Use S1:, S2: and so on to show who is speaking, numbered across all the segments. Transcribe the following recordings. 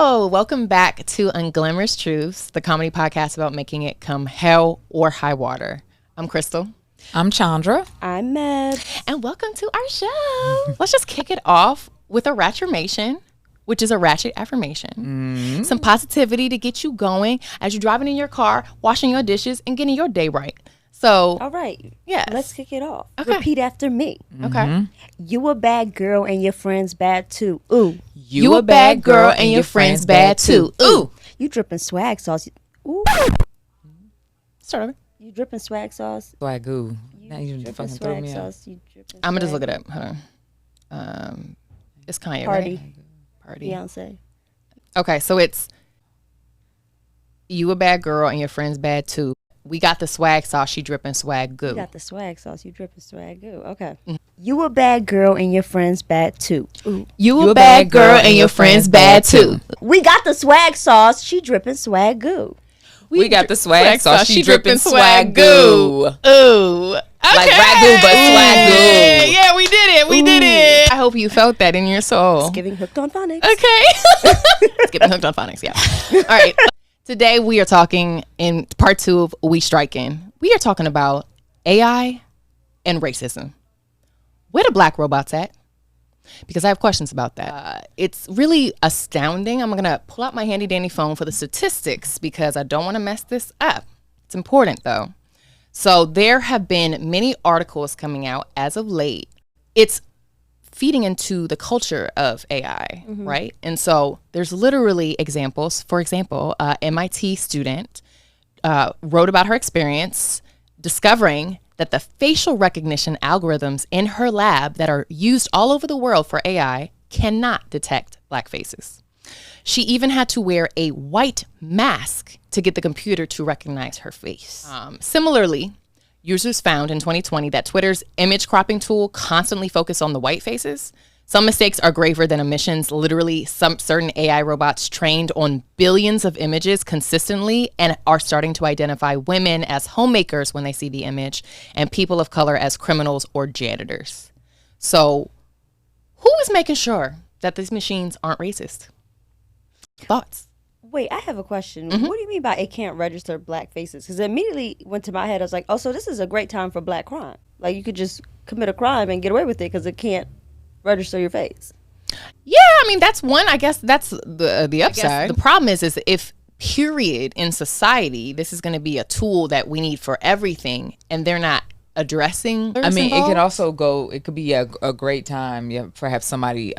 S1: Hello, welcome back to Unglamorous Truths, the comedy podcast about making it come hell or high water. I'm Crystal.
S2: I'm Chandra.
S3: I'm Meb.
S1: And welcome to our show. Let's just kick it off with a ratchamation, which is a ratchet affirmation. Some positivity to get you going as you're driving in your car, washing your dishes, and getting your day right. So,
S3: All right.
S1: yes.
S3: Let's kick it off.
S1: Okay.
S3: Repeat after me.
S1: Okay.
S3: You a bad girl and your friends bad too. Ooh.
S1: You a bad girl and your friends bad too. Ooh.
S3: You dripping swag sauce. Ooh.
S1: Start over.
S3: You dripping swag sauce.
S2: Swagoo.
S3: You
S2: Now you
S3: dripping
S2: fucking throw
S3: swag
S2: me out.
S3: sauce. You dripping
S1: I'm going to just
S3: swag-
S1: look it up. Hold on. It's Kanye,
S3: Party.
S1: right? Party.
S3: Beyonce.
S1: Okay, so it's you a bad girl and your friends bad too. We got the swag sauce, she dripping swag goo.
S3: You got the swag sauce. You dripping swag goo. Okay. You a bad girl and your friends bad too. Ooh.
S1: You a bad girl and your friends bad too.
S3: We got the swag sauce. She dripping swag goo.
S2: We got the swag sauce. She dripping swag goo.
S1: Ooh. Okay.
S2: Like ragu, but swag goo.
S1: Yeah, we did it. We did it. I hope you felt that in your soul.
S3: It's giving hooked on phonics.
S1: Okay. It's getting hooked on phonics, yeah. All right. Today we are talking in part 2 of We Strikin. We are talking about AI and racism. Where the black robots at? Because I have questions about that. It's really astounding. I'm going to pull out my handy dandy phone for the statistics because I don't want to mess this up. It's important though. So there have been many articles coming out as of late. It's feeding into the culture of AI, right? And so there's literally examples. For example, MIT student wrote about her experience discovering that the facial recognition algorithms in her lab that are used all over the world for AI cannot detect black faces. She even had to wear a white mask to get the computer to recognize her face. Similarly, users found in 2020 that Twitter's image cropping tool constantly focused on the white faces. Some mistakes are graver than omissions. Literally, some certain AI robots trained on billions of images consistently and are starting to identify women as homemakers when they see the image and people of color as criminals or janitors. So who is making sure that these machines aren't racist? Thoughts?
S3: Wait, I have a question. What do you mean by it can't register black faces? Because it immediately went to my head. I was like, oh, so this is a great time for black crime. Like you could just commit a crime and get away with it because it can't register your face.
S1: Yeah, I mean, that's one. I guess that's the upside. The problem is if period in society, this is going to be a tool that we need for everything, and they're not addressing.
S2: I mean, it could also go. It could be a great time. Yeah, perhaps somebody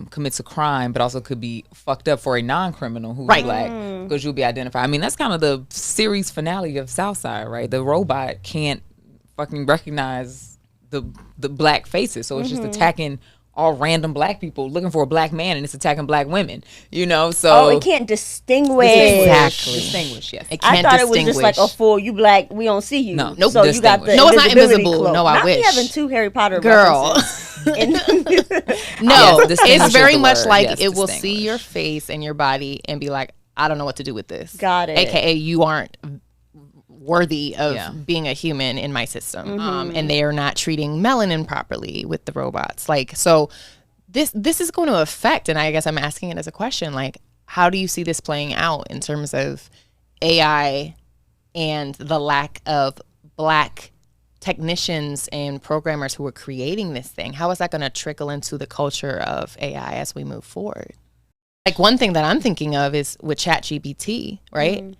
S2: commits a crime, but also could be fucked up for a non-criminal who's black because you'll be identified. I mean, that's kind of the series finale of Southside, right? The robot can't fucking recognize the black faces, so it's just attacking all random black people looking for a black man, and it's attacking black women. You know, so
S3: it can't distinguish.
S1: Exactly.
S2: Distinguish, yes.
S1: It can't
S3: I thought
S1: distinguish.
S3: it was just like a fool. You black, we don't see you.
S2: No,
S1: nope.
S3: So you got the
S1: No, it's not
S3: invisibility
S1: invisible.
S3: cloak.
S1: No, I
S3: Not
S1: wish.
S3: me having 2 Harry Potter
S1: Girl.
S3: references.
S1: No,
S2: Yes, distinguish
S1: it's very
S2: is the
S1: much
S2: word.
S1: like
S2: Yes,
S1: it will see
S2: distinguish.
S1: your face and your body and be like, I don't know what to do with this.
S3: Got it.
S1: AKA you aren't worthy of being a human in my system. And they are not treating melanin properly with the robots. Like, so this is going to affect, and I guess I'm asking it as a question, like, how do you see this playing out in terms of AI and the lack of black technicians and programmers who are creating this thing? How is that going to trickle into the culture of AI as we move forward? Like, one thing that I'm thinking of is with Chat GPT, right?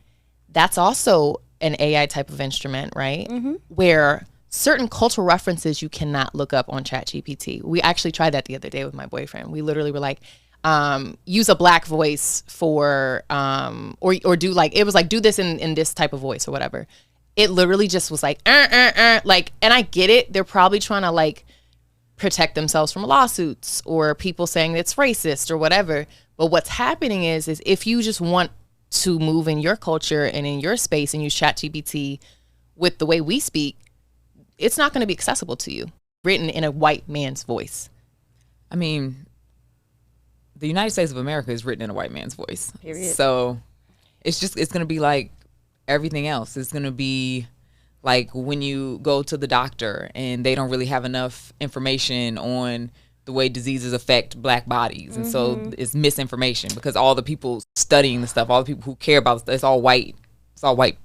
S1: That's also an AI type of instrument, right? Where certain cultural references you cannot look up on Chat GPT. We actually tried that the other day with my boyfriend. We literally were like, use a black voice for, or do like, it was like, do this in this type of voice or whatever. It literally just was like, like, and I get it. They're probably trying to like protect themselves from lawsuits or people saying it's racist or whatever. But what's happening is if you just want to move in your culture and in your space and use Chat GPT with the way we speak, it's not going to be accessible to you, written in a white man's voice.
S2: I mean, the United States of America is written in a white man's voice.
S3: Period.
S2: So it's going to be like everything else. It's going to be like when you go to the doctor and they don't really have enough information on the way diseases affect black bodies. And so it's misinformation because all the people studying the stuff, all the people who care about it, it's all white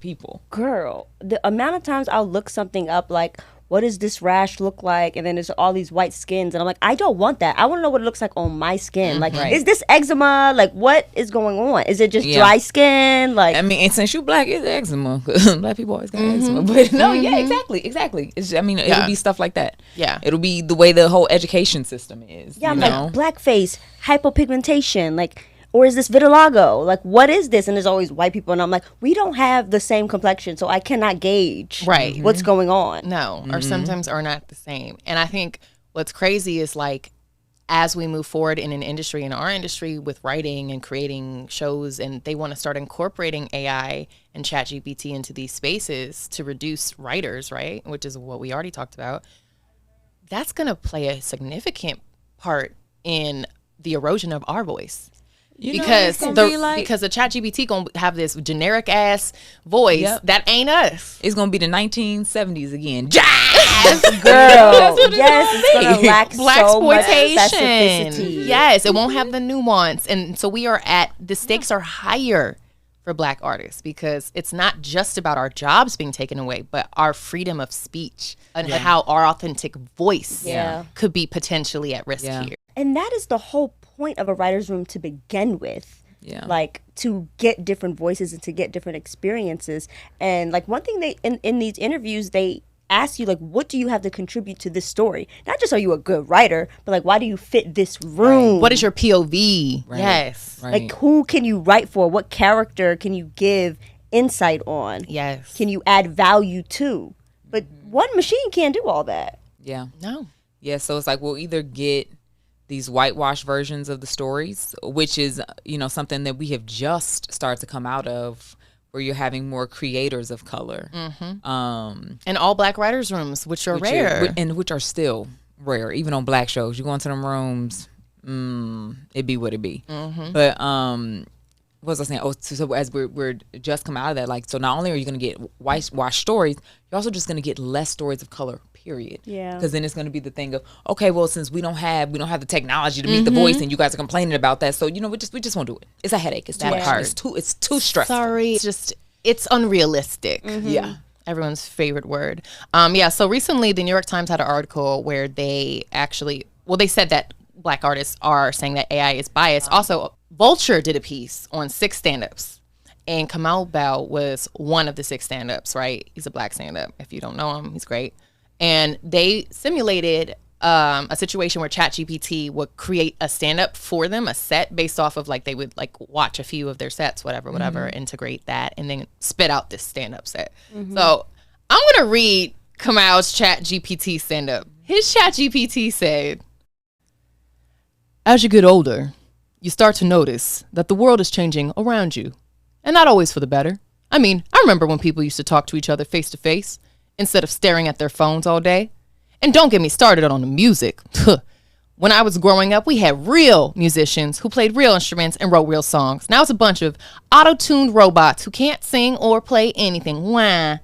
S2: people.
S3: Girl, the amount of times I'll look something up like, what does this rash look like? And then there's all these white skins. And I'm like, I don't want that. I want to know what it looks like on my skin. Like, is this eczema? Like, what is going on? Is it just dry skin? Like,
S2: I mean, and since you black, it's eczema. Black people always got eczema. But no, yeah, exactly. It's, I mean, it'll be stuff like that.
S1: Yeah.
S2: It'll be the way the whole education system is.
S3: yeah, I'm like, blackface, hypopigmentation, like, or is this vitiligo? Like, what is this? And there's always white people. And I'm like, we don't have the same complexion, so I cannot gauge what's going on.
S1: No, or sometimes are not the same. And I think what's crazy is like, as we move forward in an industry, in our industry with writing and creating shows, and they want to start incorporating AI and Chat GPT into these spaces to reduce writers, right? Which is what we already talked about. That's going to play a significant part in the erosion of our voice. Because the Chat GPT gonna have this generic ass voice that ain't us.
S2: It's gonna be the 1970s again.
S3: Yes, girl. Yes, it's gonna lack so much specificity.
S1: Yes, it won't have the nuance, and so the stakes are higher for Black artists because it's not just about our jobs being taken away, but our freedom of speech and how our authentic voice could be potentially at risk here.
S3: And that is the whole point of a writer's room to begin with. Like, to get different voices and to get different experiences. And like, one thing they in these interviews, they ask you, like, what do you have to contribute to this story? Not just are you a good writer, but like, why do you fit this room?
S1: What is your POV? Yes.
S3: Like, who can you write for? What character can you give insight on?
S1: Yes.
S3: Can you add value to? But one machine can't do all that.
S2: Yeah.
S1: No.
S2: Yeah, so it's like we'll either get these whitewashed versions of the stories, which is, something that we have just started to come out of, where you're having more creators of color.
S1: And all Black writers' rooms, which are rare.
S2: Which are still rare, even on Black shows. You go into them rooms, it be what it be. But what was I saying? So as we're just come out of that, like, so not only are you going to get whitewashed stories, you're also just going to get less stories of color. Period. Yeah. Because then it's going to be the thing of, okay, well, since we don't have the technology to meet the voice, and you guys are complaining about that, so we just won't do it. It's a headache. It's too hard. It's too stressful.
S1: Sorry, it's unrealistic. Yeah. Everyone's favorite word. So recently the New York Times had an article where they said that Black artists are saying that AI is biased. Also, Vulture did a piece on 6 stand-ups. And Kamau Bell was one of the 6 stand-ups, right? He's a Black stand-up. If you don't know him, he's great. And they simulated a situation where Chat GPT would create a stand-up for them, a set based off of, like, they would like watch a few of their sets, whatever, integrate that, and then spit out this stand-up set. So I'm gonna read Kamau's Chat GPT stand-up. His Chat GPT said, "As you get older, you start to notice that the world is changing around you, and not always for the better. I mean, I remember when people used to talk to each other face to face instead of staring at their phones all day. And don't get me started on the music. When I was growing up, we had real musicians who played real instruments and wrote real songs. Now it's a bunch of auto-tuned robots who can't sing or play anything. Wah.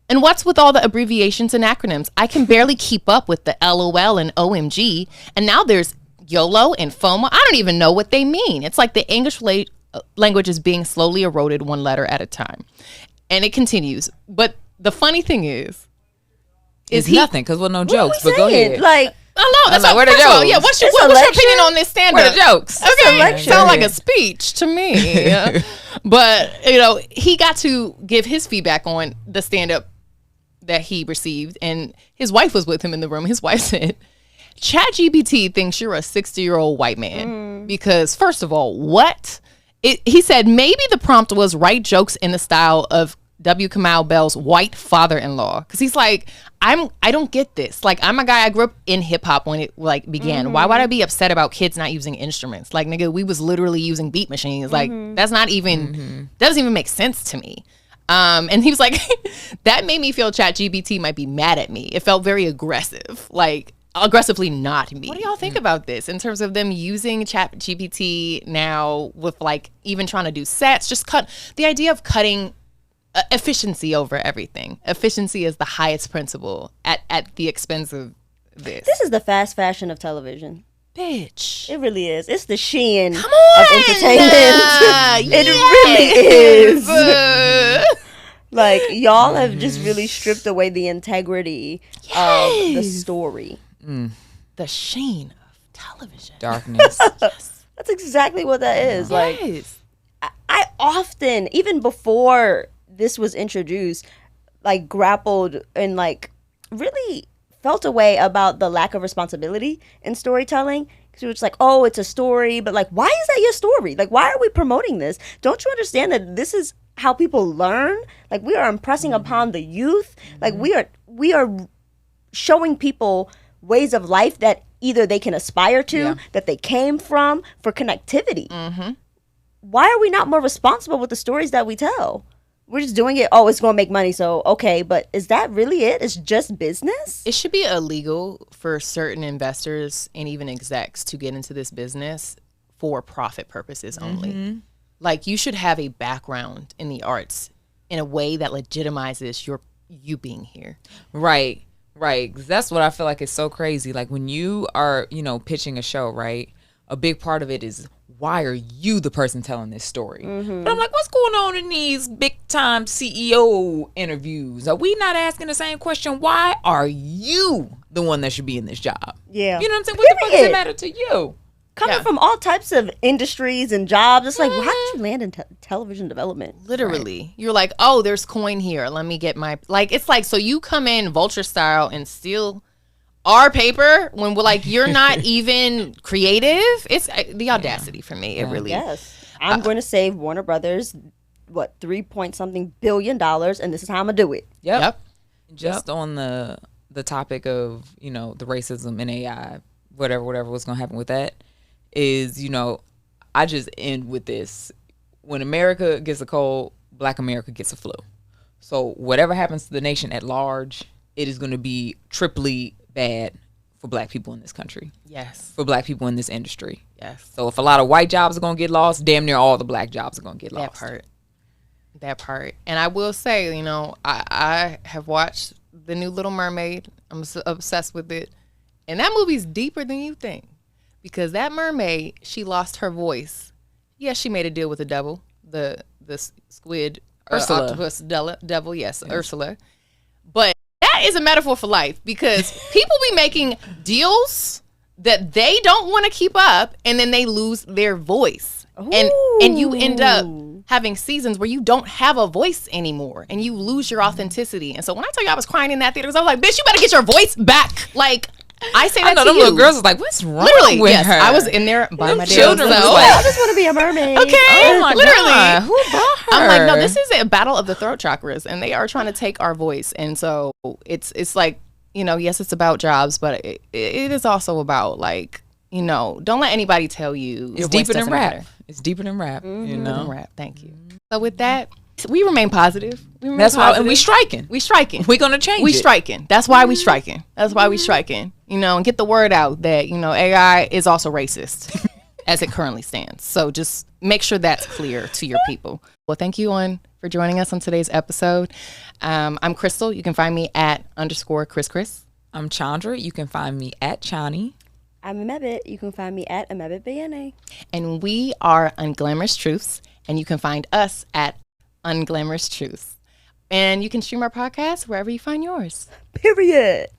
S1: And what's with all the abbreviations and acronyms? I can barely keep up with the LOL and OMG. And now there's YOLO and FOMO. I don't even know what they mean. It's like the English language is being slowly eroded one letter at a time." And it continues. But the funny thing is
S2: nothing, because no jokes. But go ahead.
S3: Like,
S1: I know. That's
S2: like, where the jokes?
S1: Yeah, what's your opinion on this stand-up?
S2: Where the jokes?
S1: Okay, sound like a speech to me. But he got to give his feedback on the stand-up that he received, and his wife was with him in the room. His wife said, "ChatGPT thinks you're a 60-year-old white man because, first of all, what?" He said maybe the prompt was write jokes in the style of W. Kamau Bell's white father-in-law, because he's like, I don't get this. Like, I'm a guy, I grew up in hip-hop when it like began. Why would I be upset about kids not using instruments? Like, nigga, we was literally using beat machines. Like, that's not even that doesn't even make sense to me. And he was like, that made me feel Chat GPT might be mad at me. It felt very aggressive, like aggressively not me. What do y'all think about this in terms of them using Chat GPT now with like even trying to do sets? Just cut the idea of cutting efficiency over everything. Efficiency is the highest principle at the expense of this.
S3: This is the fast fashion of television.
S1: Bitch.
S3: It really is. It's the Shein
S1: Come on.
S3: of entertainment. It really is. Like, y'all have just really stripped away the integrity of the story.
S1: The Shein of television.
S2: Darkness.
S1: Yes.
S3: That's exactly what that is. Like,
S1: Yes.
S3: I often, even before this was introduced, like, grappled and, like, really felt a way about the lack of responsibility in storytelling. Because it was like, oh, it's a story, but, like, why is that your story? Like, why are we promoting this? Don't you understand that this is how people learn? Like, we are impressing upon the youth. Like, we are showing people ways of life that either they can aspire to, that they came from, for connectivity. Why are we not more responsible with the stories that we tell? We're just doing it, oh, it's going to make money, so okay, but is that really it? It's just business?
S1: It should be illegal for certain investors and even execs to get into this business for profit purposes only. Like, you should have a background in the arts in a way that legitimizes you being here.
S2: Right. 'Cause that's what I feel like is so crazy. Like, when you are, pitching a show, right? A big part of it is, why are you the person telling this story? But I'm like, what's going on in these big time CEO interviews? Are we not asking the same question? Why are you the one that should be in this job?
S3: Yeah.
S2: You know what I'm saying? What the fuck does it matter to you?
S3: Coming from all types of industries and jobs, it's like, well, how did you land in television development?
S1: Literally. You're like, oh, there's coin here. Let me get my, like, it's like, so you come in vulture style and steal our paper when we're like, you're not even creative. It's the audacity for me. It really.
S3: Yes. I'm going to save Warner Brothers, what, $3 billion, and this is how I'm going to do it.
S1: Yep.
S2: Just on the topic of, the racism and AI, whatever was going to happen with that is, I just end with this. When America gets a cold, Black America gets a flu. So whatever happens to the nation at large, it is going to be triply bad for Black people in this country.
S1: Yes.
S2: For Black people in this industry.
S1: Yes.
S2: So if a lot of white jobs are going to get lost, damn near all the Black jobs are going to get lost.
S1: That part. And I will say, I have watched the new Little Mermaid. I'm obsessed with it. And that movie's deeper than you think. Because that mermaid, she lost her voice. Yes, she made a deal with the devil, the squid,
S2: Ursula.
S1: octopus devil. Yes, Ursula. But that is a metaphor for life, because people be making deals that they don't want to keep up, and then they lose their voice. And you end up having seasons where you don't have a voice anymore, and you lose your authenticity. And so when I tell you I was crying in that theater, I was like, bitch, you better get your voice back. Like, I say that to you.
S2: Little girls was like, what's wrong with her?
S1: I was in there by my
S2: children.
S1: damn self.
S3: I just want to be a mermaid.
S1: Okay,
S2: Oh my
S1: literally.
S2: God, who brought her?
S1: I'm like, no, this is a battle of the throat chakras, and they are trying to take our voice. And so it's like, yes, it's about jobs, but it is also about, like, don't let anybody tell you
S2: It's deeper than rap. It's deeper than rap.
S1: Deeper than rap. Thank you. So with that, we remain positive.
S2: That's why, and we striking.
S1: We striking.
S2: We're gonna change.
S1: We striking. That's why we striking. That's why we striking. And get the word out that AI is also racist as it currently stands. So just make sure that's clear to your people. Well, thank you for joining us on today's episode. I'm Crystal. You can find me at _Chris.
S2: I'm Chandra. You can find me at Chani.
S3: I'm Amebit. You can find me at AmebitBNA.
S1: And we are Unglamorous Truths, and you can find us at Unglamorous Truths. And you can stream our podcast wherever you find yours.
S3: Period.